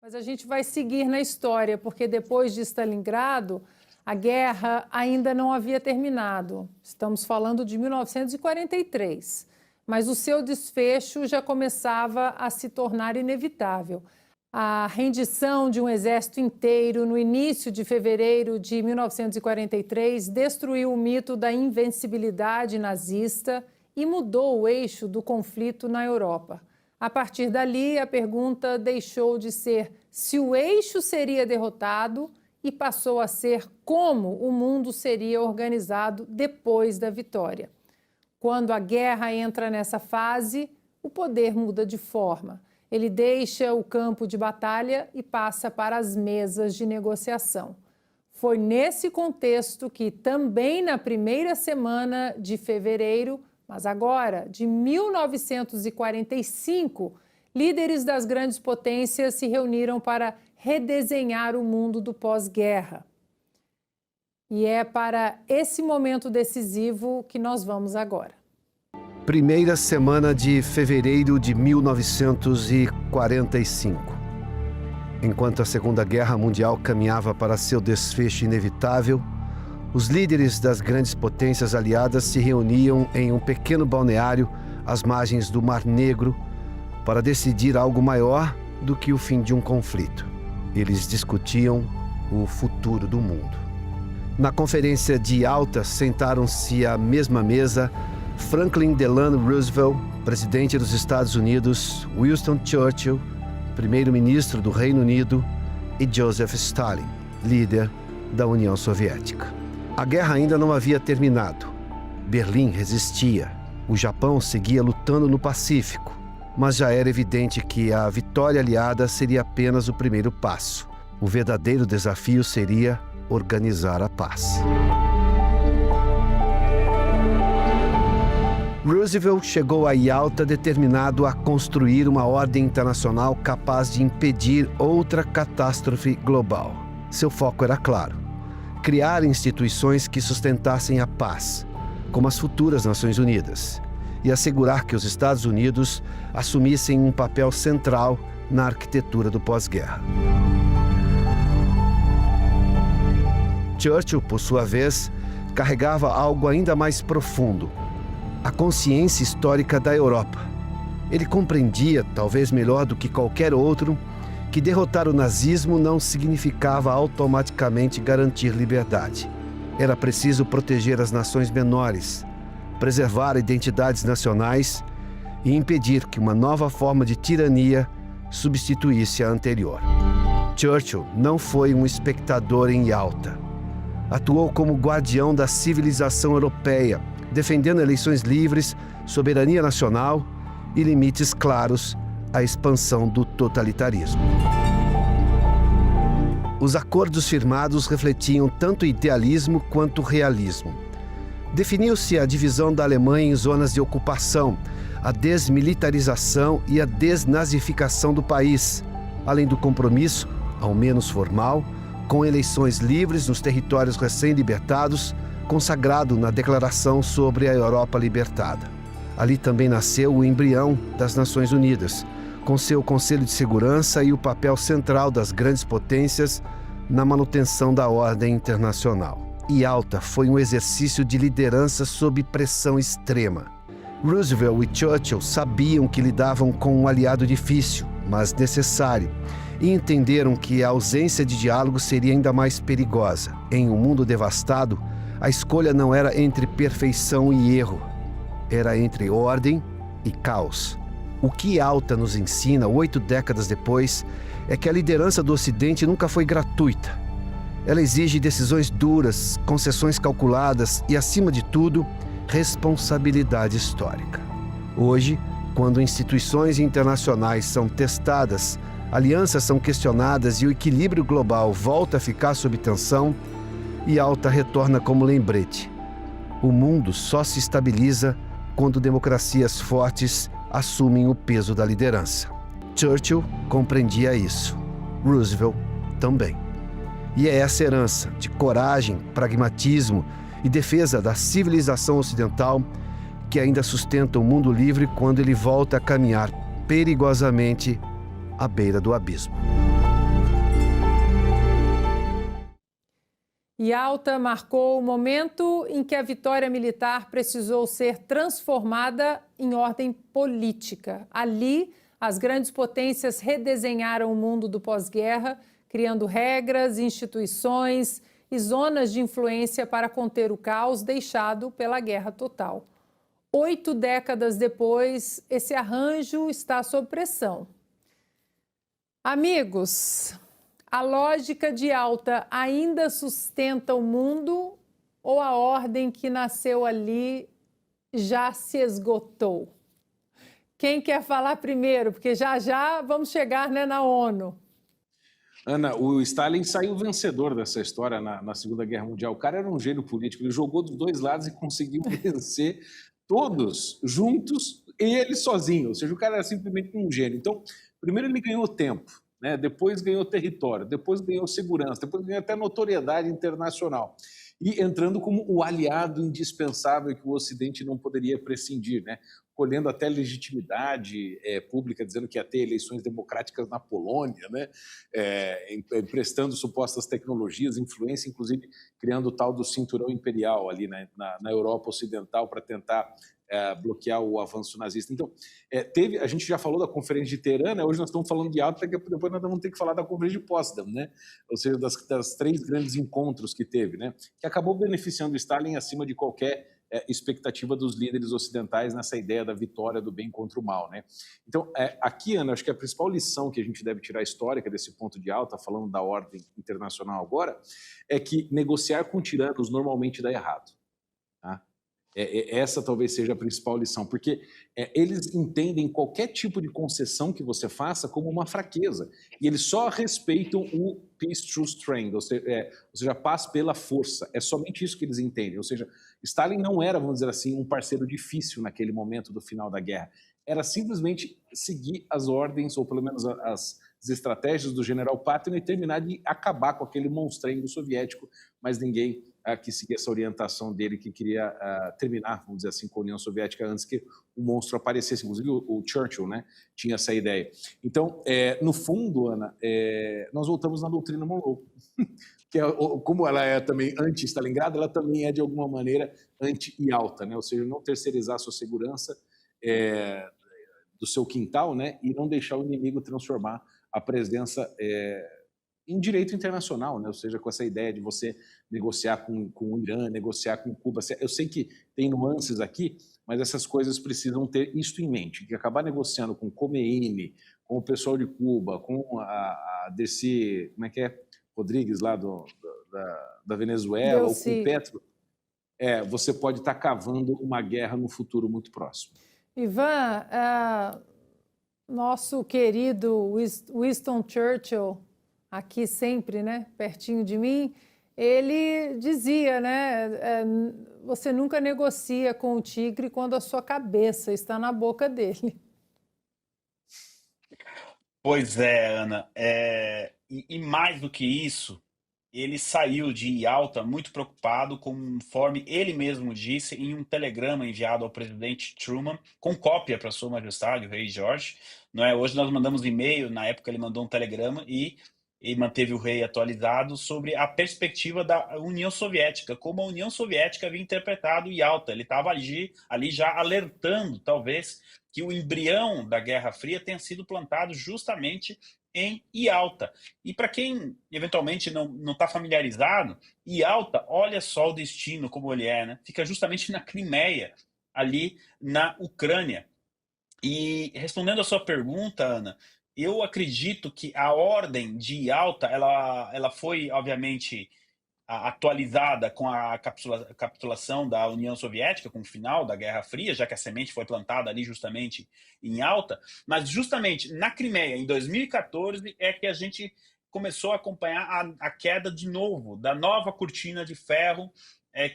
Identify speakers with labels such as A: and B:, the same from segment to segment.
A: Mas a gente vai seguir na história, porque depois de Stalingrado, a guerra ainda não havia terminado. Estamos falando de 1943, mas o seu desfecho já começava a se tornar inevitável. A rendição de um exército inteiro no início de fevereiro de 1943 destruiu o mito da invencibilidade nazista e mudou o eixo do conflito na Europa. A partir dali, a pergunta deixou de ser se o eixo seria derrotado e passou a ser como o mundo seria organizado depois da vitória. Quando a guerra entra nessa fase, o poder muda de forma. Ele deixa o campo de batalha e passa para as mesas de negociação. Foi nesse contexto que, também na primeira semana de fevereiro, mas agora de 1945, líderes das grandes potências se reuniram para redesenhar o mundo do pós-guerra. E é para esse momento decisivo que nós vamos agora.
B: Primeira semana de fevereiro de 1945. Enquanto a Segunda Guerra Mundial caminhava para seu desfecho inevitável, os líderes das grandes potências aliadas se reuniam em um pequeno balneário às margens do Mar Negro para decidir algo maior do que o fim de um conflito. Eles discutiam o futuro do mundo. Na Conferência de Yalta, sentaram-se à mesma mesa Franklin Delano Roosevelt, presidente dos Estados Unidos, Winston Churchill, primeiro-ministro do Reino Unido, e Joseph Stalin, líder da União Soviética. A guerra ainda não havia terminado. Berlim resistia. O Japão seguia lutando no Pacífico. Mas já era evidente que a vitória aliada seria apenas o primeiro passo. O verdadeiro desafio seria organizar a paz. Roosevelt chegou a Yalta determinado a construir uma ordem internacional capaz de impedir outra catástrofe global. Seu foco era claro: criar instituições que sustentassem a paz, como as futuras Nações Unidas, e assegurar que os Estados Unidos assumissem um papel central na arquitetura do pós-guerra. Churchill, por sua vez, carregava algo ainda mais profundo: a consciência histórica da Europa. Ele compreendia, talvez melhor do que qualquer outro, que derrotar o nazismo não significava automaticamente garantir liberdade. Era preciso proteger as nações menores, preservar identidades nacionais e impedir que uma nova forma de tirania substituísse a anterior. Churchill não foi um espectador em Yalta. Atuou como guardião da civilização europeia, defendendo eleições livres, soberania nacional e limites claros à expansão do totalitarismo. Os acordos firmados refletiam tanto idealismo quanto realismo. Definiu-se a divisão da Alemanha em zonas de ocupação, a desmilitarização e a desnazificação do país, além do compromisso, ao menos formal, com eleições livres nos territórios recém-libertados, consagrado na Declaração sobre a Europa Libertada. Ali também nasceu o embrião das Nações Unidas, com seu Conselho de Segurança e o papel central das grandes potências na manutenção da ordem internacional. Yalta foi um exercício de liderança sob pressão extrema. Roosevelt e Churchill sabiam que lidavam com um aliado difícil, mas necessário, e entenderam que a ausência de diálogo seria ainda mais perigosa. Em um mundo devastado, a escolha não era entre perfeição e erro, era entre ordem e caos. O que Yalta nos ensina 8 décadas depois é que a liderança do Ocidente nunca foi gratuita. Ela exige decisões duras, concessões calculadas e, acima de tudo, responsabilidade histórica. Hoje, quando instituições internacionais são testadas, alianças são questionadas e o equilíbrio global volta a ficar sob tensão, Yalta retorna como lembrete: o mundo só se estabiliza quando democracias fortes assumem o peso da liderança. Churchill compreendia isso. Roosevelt também. E é essa herança de coragem, pragmatismo e defesa da civilização ocidental que ainda sustenta o mundo livre quando ele volta a caminhar perigosamente à beira do abismo.
A: Yalta marcou o momento em que a vitória militar precisou ser transformada em ordem política. Ali, as grandes potências redesenharam o mundo do pós-guerra, criando regras, instituições e zonas de influência para conter o caos deixado pela guerra total. 8 décadas depois, esse arranjo está sob pressão. Amigos, a lógica de Yalta ainda sustenta o mundo ou a ordem que nasceu ali já se esgotou? Quem quer falar primeiro? Porque já vamos chegar, né, na ONU.
C: Ana, o Stalin saiu vencedor dessa história na Segunda Guerra Mundial. O cara era um gênio político, ele jogou dos dois lados e conseguiu vencer todos juntos e ele sozinho. Ou seja, o cara era simplesmente um gênio. Então, primeiro ele ganhou tempo, né? Depois ganhou território, depois ganhou segurança, depois ganhou até notoriedade internacional. E entrando como o aliado indispensável que o Ocidente não poderia prescindir, né? Colhendo até legitimidade pública, dizendo que ia ter eleições democráticas na Polônia, né? Emprestando supostas tecnologias, influência, inclusive criando o tal do cinturão imperial ali, né? na Europa Ocidental para tentar bloquear o avanço nazista. Então, a gente já falou da Conferência de Teherã, né? Hoje nós estamos falando de Yalta, depois nós vamos ter que falar da Conferência de Potsdam, né? Ou seja, das 3 grandes encontros que teve, né? Que acabou beneficiando Stalin acima de qualquer expectativa dos líderes ocidentais nessa ideia da vitória do bem contra o mal, né? Então, aqui, Ana, acho que a principal lição que a gente deve tirar histórica desse ponto de Yalta, falando da ordem internacional agora, é que negociar com tiranos normalmente dá errado. Tá? Essa talvez seja a principal lição, porque eles entendem qualquer tipo de concessão que você faça como uma fraqueza, e eles só respeitam o peace through strength, ou seja, paz pela força. É somente isso que eles entendem. Ou seja, Stalin não era, vamos dizer assim, um parceiro difícil naquele momento do final da guerra. Era simplesmente seguir as ordens, ou pelo menos as estratégias do general Patton e terminar de acabar com aquele monstrengo soviético, mas ninguém que seguia essa orientação dele, que queria terminar, vamos dizer assim, com a União Soviética antes que o monstro aparecesse. Inclusive o Churchill, né, tinha essa ideia. Então, no fundo, Ana, nós voltamos na doutrina Monroe, que como ela é também anti-Stalingrado, ela também é, de alguma maneira, anti-Yalta, né? Ou seja, não terceirizar a sua segurança do seu quintal, né, e não deixar o inimigo transformar a presença em direito internacional, né? Ou seja, com essa ideia de você negociar com o Irã, negociar com Cuba. Eu sei que tem nuances aqui, mas essas coisas precisam ter isso em mente, que acabar negociando com Khomeini, com o pessoal de Cuba, com a Dercy, como é que é? Rodrigues, lá da Venezuela, ou com o Petro, você pode estar cavando uma guerra no futuro muito próximo.
A: Ivan, nosso querido Winston Churchill, aqui sempre, né, pertinho de mim, ele dizia, né, você nunca negocia com o tigre quando a sua cabeça está na boca dele.
D: Pois é, Ana, e mais do que isso, ele saiu de Yalta muito preocupado, conforme ele mesmo disse em um telegrama enviado ao presidente Truman, com cópia para Sua Majestade, o rei Jorge. Não é? Hoje nós mandamos e-mail, na época ele mandou um telegrama e manteve o rei atualizado sobre a perspectiva da União Soviética, como a União Soviética havia interpretado Yalta. Ele estava ali já alertando, talvez, que o embrião da Guerra Fria tenha sido plantado justamente em Yalta. E para quem eventualmente não está familiarizado, Yalta, olha só o destino como ele é, né? Fica justamente na Crimeia, ali na Ucrânia. E respondendo a sua pergunta, Ana, eu acredito que a ordem de Yalta, ela foi, obviamente, atualizada com a capitulação da União Soviética, com o final da Guerra Fria, já que a semente foi plantada ali justamente em Yalta, mas justamente na Crimeia, em 2014, é que a gente começou a acompanhar a queda de novo, da nova cortina de ferro,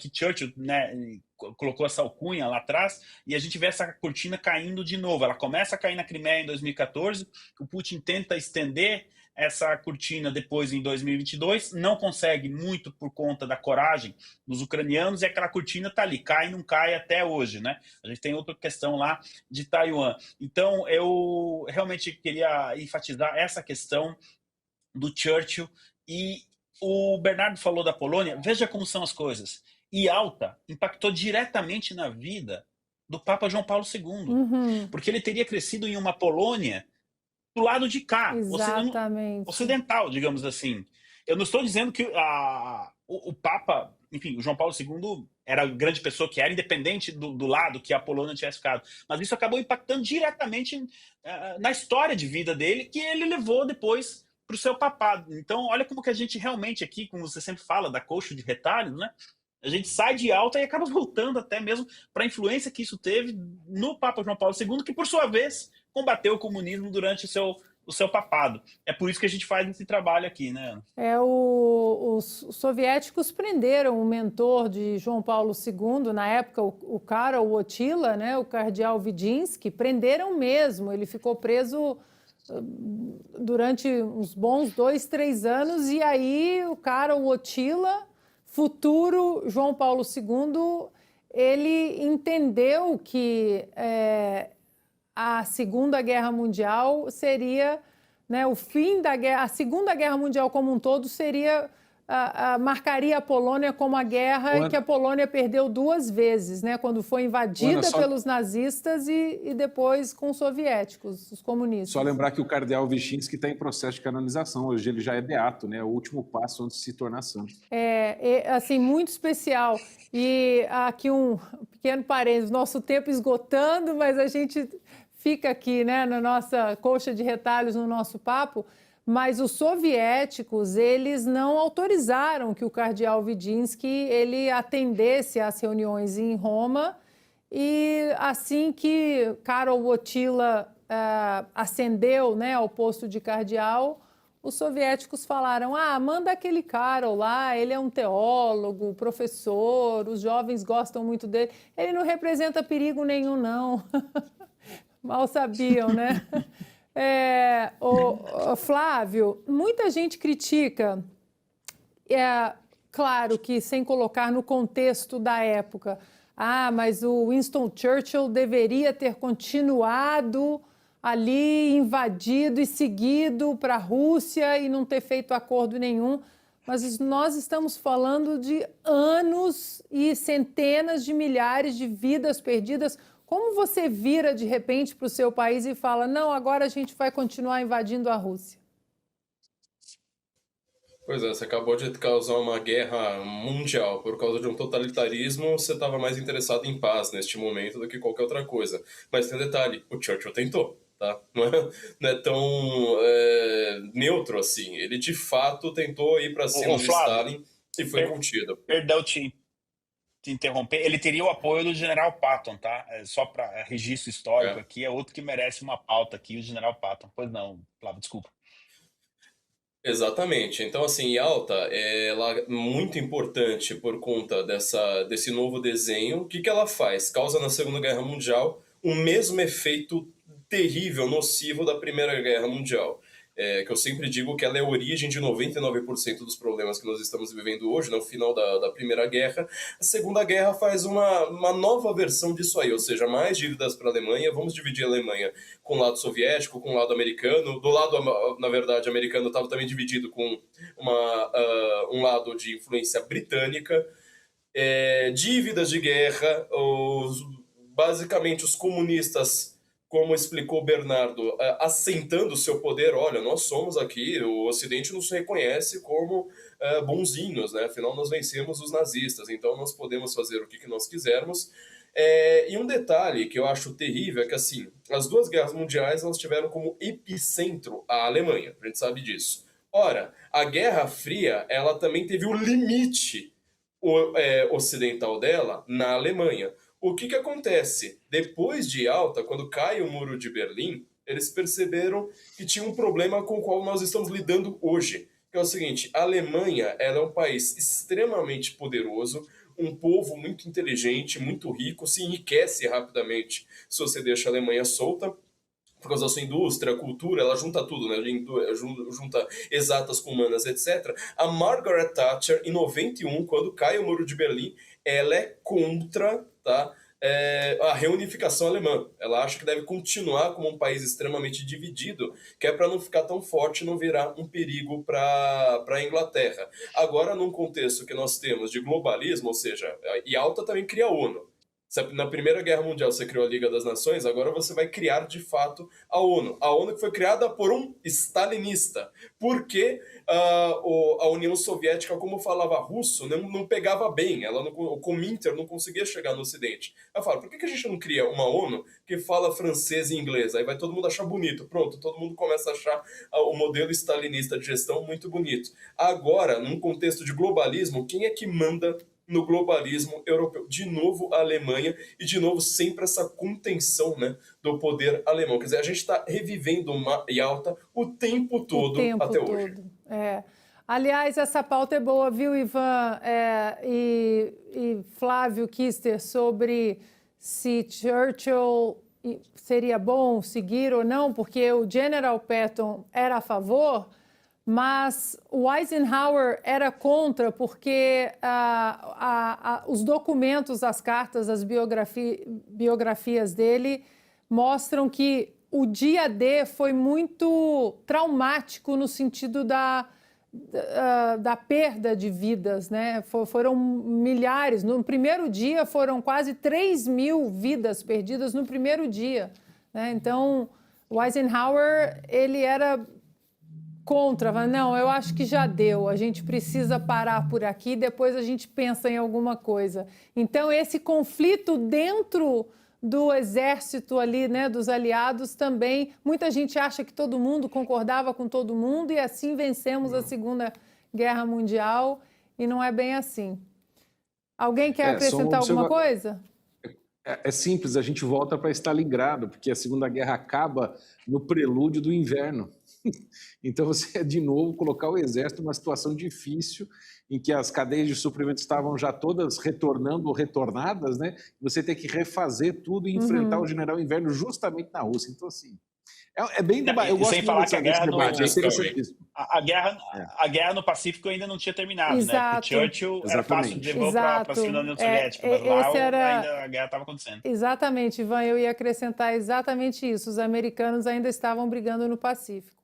D: que Churchill, né, colocou essa alcunha lá atrás, e a gente vê essa cortina caindo de novo. Ela começa a cair na Crimeia em 2014, o Putin tenta estender essa cortina depois em 2022, não consegue muito por conta da coragem dos ucranianos, e aquela cortina está ali, cai e não cai até hoje, né? A gente tem outra questão lá de Taiwan. Então, eu realmente queria enfatizar essa questão do Churchill e O Bernardo falou da Polônia, veja como são as coisas. Yalta impactou diretamente na vida do Papa João Paulo II, porque ele teria crescido em uma Polônia do lado de cá,
A: Exatamente.
D: ocidental, digamos assim. Eu não estou dizendo que o Papa, enfim, o João Paulo II era a grande pessoa que era, independente do lado que a Polônia tivesse ficado, mas isso acabou impactando diretamente na história de vida dele, que ele levou depois para o seu papado. Então, olha como que a gente realmente aqui, como você sempre fala, da coxa de retalhos, né? A gente sai de Alta e acaba voltando até mesmo para a influência que isso teve no Papa João Paulo II, que por sua vez combateu o comunismo durante o seu papado. É por isso que a gente faz esse trabalho aqui, né?
A: Os soviéticos prenderam o mentor de João Paulo II, na época o Karol Wojtyła, né, o cardeal Widzyński, prenderam mesmo. Ele ficou preso durante uns bons 2, 3 anos, e aí o Karol Wojtyła, futuro João Paulo II, ele entendeu que a Segunda Guerra Mundial seria, né, o fim da guerra, a Segunda Guerra Mundial como um todo seria, marcaria a Polônia como a guerra que a Polônia perdeu 2 vezes, né, quando foi invadida pelos nazistas e depois com os soviéticos, os comunistas.
C: Só lembrar que o cardeal Wyszynski está em processo de canonização, hoje ele já é beato, né, o último passo antes de se tornar santo.
A: Assim, muito especial. E aqui um pequeno parênteses, nosso tempo esgotando, mas a gente fica aqui, né, na nossa coxa de retalhos, no nosso papo, mas os soviéticos, eles não autorizaram que o cardeal Widzyński ele atendesse às reuniões em Roma, e assim que Karol Wojtyła ascendeu, né, ao posto de cardeal, os soviéticos falaram, manda aquele Karol lá, ele é um teólogo, professor, os jovens gostam muito dele, ele não representa perigo nenhum, não. Mal sabiam, né? Flávio, muita gente critica, claro que sem colocar no contexto da época, mas o Winston Churchill deveria ter continuado ali, invadido e seguido para a Rússia e não ter feito acordo nenhum. Mas nós estamos falando de anos e centenas de milhares de vidas perdidas. Como você vira, de repente, para o seu país e fala, não, agora a gente vai continuar invadindo a Rússia?
E: Pois é, você acabou de causar uma guerra mundial por causa de um totalitarismo, você estava mais interessado em paz neste momento do que qualquer outra coisa. Mas tem um detalhe, o Churchill tentou, tá? Não é tão neutro assim. Ele, de fato, tentou ir para cima de Stalin e foi contido.
D: Perdão te interromper, ele teria o apoio do general Patton, tá? Só para registro histórico aqui, é outro que merece uma pauta aqui, o general Patton. Pois não, Flávio, desculpa.
E: Exatamente. Então, assim, Yalta ela é muito importante por conta desse novo desenho. O que ela faz? Causa na Segunda Guerra Mundial o mesmo efeito terrível, nocivo da Primeira Guerra Mundial. Que eu sempre digo que ela é a origem de 99% dos problemas que nós estamos vivendo hoje, no final da Primeira Guerra. A Segunda Guerra faz uma nova versão disso aí, ou seja, mais dívidas para a Alemanha. Vamos dividir a Alemanha com o lado soviético, com o lado americano. Do lado, na verdade, americano estava também dividido com um lado de influência britânica. Dívidas de guerra, basicamente os comunistas, como explicou Bernardo, assentando o seu poder. Olha, nós somos aqui, o Ocidente nos reconhece como bonzinhos, né? Afinal, nós vencemos os nazistas, então nós podemos fazer o que nós quisermos. E um detalhe que eu acho terrível é que, assim, as 2 guerras mundiais elas tiveram como epicentro a Alemanha, a gente sabe disso. Ora, a Guerra Fria, ela também teve o limite ocidental dela na Alemanha. O que acontece? Depois de Yalta, quando cai o Muro de Berlim, eles perceberam que tinha um problema com o qual nós estamos lidando hoje. Que é o seguinte, a Alemanha ela é um país extremamente poderoso, um povo muito inteligente, muito rico, se enriquece rapidamente se você deixa a Alemanha solta, por causa da sua indústria, cultura, ela junta tudo, né? Junta exatas com humanas, etc. A Margaret Thatcher, em 91, quando cai o Muro de Berlim, ela é contra, tá? a reunificação alemã. Ela acha que deve continuar como um país extremamente dividido, que é para não ficar tão forte e não virar um perigo para a Inglaterra. Agora, num contexto que nós temos de globalismo, ou seja, a Yalta também cria a ONU. Na Primeira Guerra Mundial você criou a Liga das Nações, agora você vai criar de fato a ONU. A ONU que foi criada por um stalinista, porque a União Soviética, como falava russo, não pegava bem, o Comintern não conseguia chegar no Ocidente. Ela fala, por que a gente não cria uma ONU que fala francês e inglês? Aí vai todo mundo achar bonito, pronto, todo mundo começa a achar o modelo stalinista de gestão muito bonito. Agora, num contexto de globalismo, quem é que manda no globalismo europeu? De novo a Alemanha, e de novo sempre essa contenção, né, do poder alemão. Quer dizer, a gente está revivendo uma Yalta o tempo todo até hoje.
A: Aliás, essa pauta é boa, viu, Ivan e Flávio Kister, sobre se Churchill seria bom seguir ou não, porque o General Patton era a favor, mas o Eisenhower era contra, porque os documentos, as cartas, as biografias dele mostram que o dia D foi muito traumático no sentido da perda de vidas, né? Foram milhares. No primeiro dia foram quase 3.000 vidas perdidas no primeiro dia, né? Então, o Eisenhower, ele era contra, não, eu acho que já deu, a gente precisa parar por aqui, depois a gente pensa em alguma coisa. Então, esse conflito dentro do exército ali, né, dos aliados também, muita gente acha que todo mundo concordava com todo mundo e assim vencemos a Segunda Guerra Mundial, e não é bem assim. Alguém quer acrescentar alguma coisa?
C: É simples, a gente volta para Stalingrado, porque a Segunda Guerra acaba no prelúdio do inverno. Então você, de novo, colocar o exército numa situação difícil, em que as cadeias de suprimento estavam já todas retornando ou retornadas, né? Você tem que refazer tudo e enfrentar o general inverno justamente na Rússia. Então, assim, é bem debate. Eu gosto
D: sem falar que a guerra
C: a
D: guerra no Pacífico ainda não tinha terminado,
A: Exato.
D: né? Porque Churchill era fácil de levar para a segunda União Soviética, mas lá ainda a guerra estava acontecendo.
A: Exatamente, Ivan, eu ia acrescentar exatamente isso. Os americanos ainda estavam brigando no Pacífico.